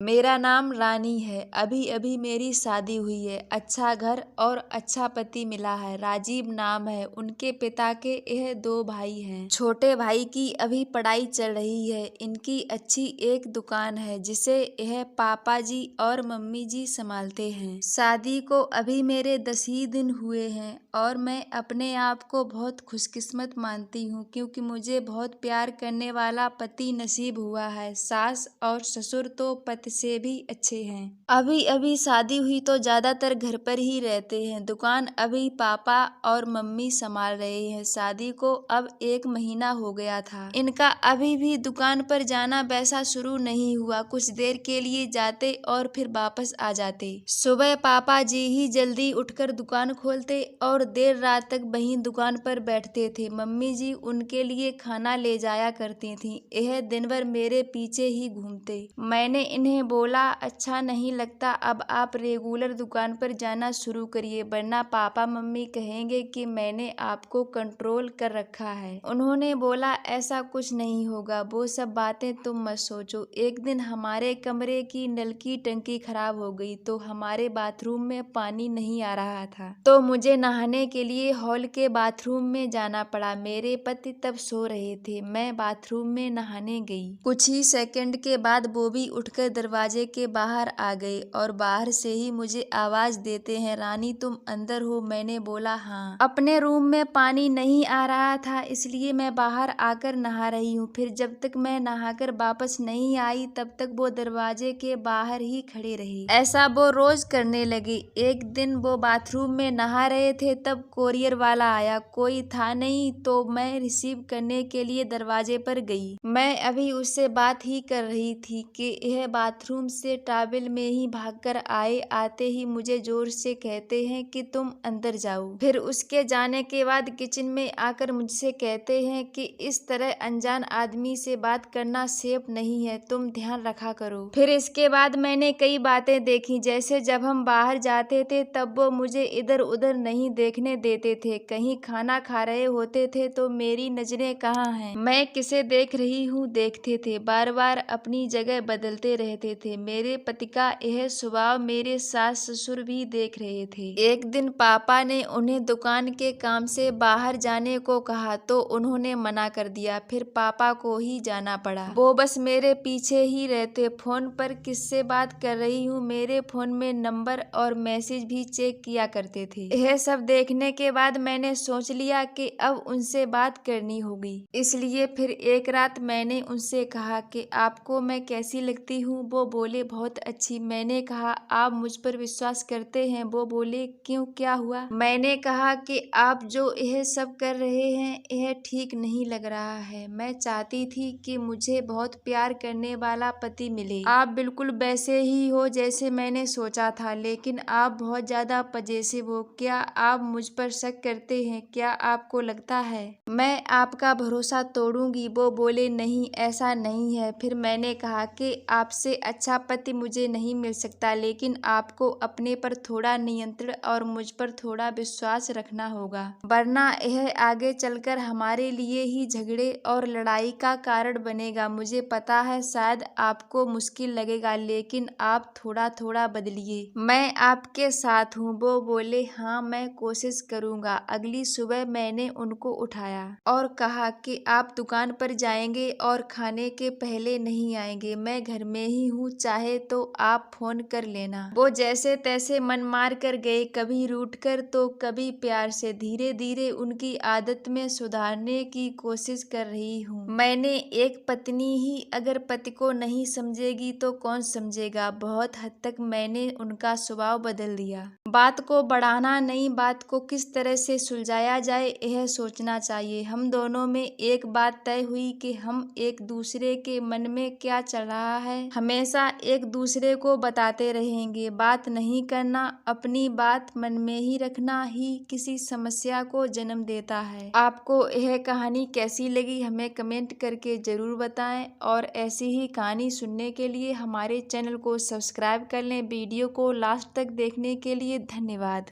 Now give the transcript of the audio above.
मेरा नाम रानी है। अभी अभी मेरी शादी हुई है। अच्छा घर और अच्छा पति मिला है। राजीव नाम है। उनके पिता के यह 2 भाई हैं। छोटे भाई की अभी पढ़ाई चल रही है। इनकी अच्छी एक दुकान है जिसे यह पापा जी और मम्मी जी संभालते हैं। शादी को अभी मेरे 10 ही दिन हुए हैं और मैं अपने आप को बहुत खुशकिस्मत मानती हूँ क्योंकि मुझे बहुत प्यार करने वाला पति नसीब हुआ है। सास और ससुर तो पति से भी अच्छे हैं। अभी अभी शादी हुई तो ज्यादातर घर पर ही रहते हैं। दुकान अभी पापा और मम्मी संभाल रहे हैं। शादी को अब 1 महीना हो गया था। इनका अभी भी दुकान पर जाना वैसा शुरू नहीं हुआ। कुछ देर के लिए जाते और फिर वापस आ जाते। सुबह पापा जी ही जल्दी उठकर दुकान खोलते और देर रात तक वहीं दुकान पर बैठते थे। मम्मी जी उनके लिए खाना ले जाया करती थी। यह दिन भर मेरे पीछे ही घूमते। मैंने इन्हें बोला, अच्छा नहीं लगता अब आप रेगुलर दुकान पर जाना शुरू करिए वरना पापा मम्मी कहेंगे कि मैंने आपको कंट्रोल कर रखा है। उन्होंने बोला, ऐसा कुछ नहीं होगा, वो सब बातें तुम मत सोचो। एक दिन हमारे कमरे की नल की टंकी खराब हो गई तो हमारे बाथरूम में पानी नहीं आ रहा था तो मुझे नहाने के लिए हॉल के बाथरूम में जाना पड़ा। मेरे पति तब सो रहे थे। मैं बाथरूम में नहाने गई। कुछ ही सेकंड के बाद वो भी उठकर दरवाजे के बाहर आ गए और बाहर से ही मुझे आवाज देते हैं, रानी तुम अंदर हो? मैंने बोला हाँ। अपने रूम में पानी नहीं आ रहा था इसलिए मैं बाहर आकर नहा रही हूँ। फिर जब तक मैं नहाकर वापस नहीं आई तब तक वो दरवाजे के बाहर ही खड़े रहे। ऐसा वो रोज करने लगे। एक दिन वो बाथरूम में नहा रहे थे तब कोरियर वाला आया। कोई था नहीं तो मैं रिसीव करने के लिए दरवाजे पर गई। मैं अभी उससे बात ही कर रही थी कि यह बाथरूम से टॉवल में ही भागकर आए। आते ही मुझे जोर से कहते हैं कि तुम अंदर जाओ। फिर उसके जाने के बाद किचन में आकर मुझसे कहते हैं कि इस तरह अनजान आदमी से बात करना सेफ नहीं है, तुम ध्यान रखा करो। फिर इसके बाद मैंने कई बातें देखी, जैसे जब हम बाहर जाते थे तब वो मुझे इधर उधर नहीं देखने देते थे। कहीं खाना खा रहे होते थे तो मेरी नजरें कहाँ हैं, मैं किसे देख रही हूँ देखते थे। बार बार अपनी जगह बदलते रहते थे। मेरे पति का यह स्वभाव मेरे सास ससुर भी देख रहे थे। एक दिन पापा ने उन्हें दुकान के काम से बाहर जाने को कहा तो उन्होंने मना कर दिया। फिर पापा को ही जाना पड़ा। वो बस मेरे पीछे ही रहते। फोन पर किससे बात कर रही हूँ मेरे फोन में नंबर और मैसेज भी चेक किया करते थे। यह सब देखने के बाद मैंने सोच लिया कि अब उनसे बात करनी होगी। इसलिए फिर एक रात मैंने उनसे कहा कि आपको मैं कैसी लगती हूँ? वो बोले बहुत अच्छी। मैंने कहा आप मुझ पर विश्वास करते हैं? वो बोले क्यों, क्या हुआ? मैंने कहा कि आप जो यह सब कर रहे हैं यह ठीक नहीं लग रहा है। मैं चाहती थी कि मुझे बहुत प्यार करने वाला पति मिले। आप बिल्कुल वैसे ही हो जैसे मैंने सोचा था, लेकिन आप बहुत ज्यादा पजेसिव हो। क्या आप मुझ पर शक करते हैं? क्या आपको लगता है मैं आपका भरोसा तोड़ूंगी? वो बोले नहीं, ऐसा नहीं है। फिर मैंने कहा कि आपसे अच्छा पति मुझे नहीं मिल सकता, लेकिन आपको अपने पर थोड़ा नियंत्रण और मुझ पर थोड़ा विश्वास रखना होगा, वरना यह आगे चलकर हमारे लिए ही झगड़े और लड़ाई का कारण बनेगा। मुझे पता है शायद आपको मुश्किल लगेगा, लेकिन आप थोड़ा थोड़ा बदलिए, मैं आपके साथ हूँ। वो बोले हाँ, मैं कोशिश करूँगा। अगली सुबह मैंने उनको उठाया और कहा कि आप दुकान पर जाएंगे और खाने के पहले नहीं आएंगे, मैं घर में ही हूँ, चाहे तो आप फोन कर लेना। वो जैसे तैसे मन मार कर गए, कभी रूठ कर तो कभी प्यार से। धीरे धीरे उनकी आदत में सुधारने की कोशिश कर रही हूँ। मैंने एक पत्नी ही अगर पति को नहीं समझेगी तो कौन समझेगा। बहुत हद तक मैंने उनका स्वभाव बदल दिया। बात को बढ़ाना नहीं, बात को किस तरह से सुलझाया जाए यह सोचना चाहिए। हम दोनों में एक बात तय हुई कि हम एक दूसरे के मन में क्या चल रहा है हमेशा एक दूसरे को बताते रहेंगे। बात नहीं करना, अपनी बात मन में ही रखना ही किसी समस्या को जन्म देता है। आपको यह कहानी कैसी लगी हमें कमेंट करके जरूर बताएं और ऐसी ही कहानी सुनने के लिए हमारे चैनल को सब्सक्राइब कर लें। वीडियो को लास्ट तक देखने के लिए धन्यवाद।